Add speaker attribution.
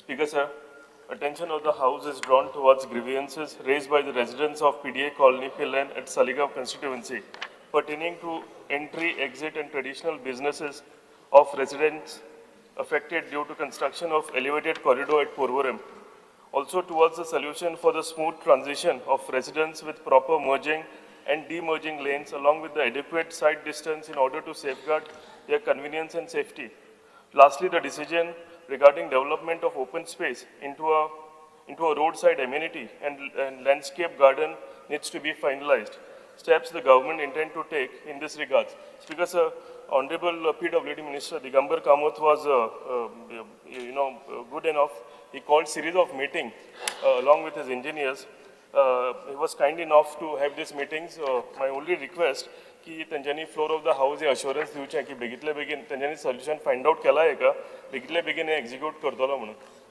Speaker 1: Speaker sir, attention of the House is drawn towards grievances raised by the residents of PDA colony Pilerne at Saligaon constituency pertaining to entry, exit and traditional businesses of residents affected due to construction of elevated corridor at Porvorim. Also towards the solution for the smooth transition of residents with proper merging and demerging lanes along with the adequate side distance in order to safeguard their convenience and safety. Lastly, the decision regarding development of open space into a roadside amenity and landscape garden needs to be finalized. Steps the government intend to take in this regard. Speaker, sir, Honorable PWD Minister Digambar Kamath was, good enough. He called series of meetings along with his engineers. He was kind enough to have these meetings. My only request की त्यांनी floor of the house हे अश्योरन्स दिवचें की बेगीतले बेगीन त्यांनी solution find out केला आहे का बेगीतले बेगीन हे एक्झिक्यूट करतलो म्हणून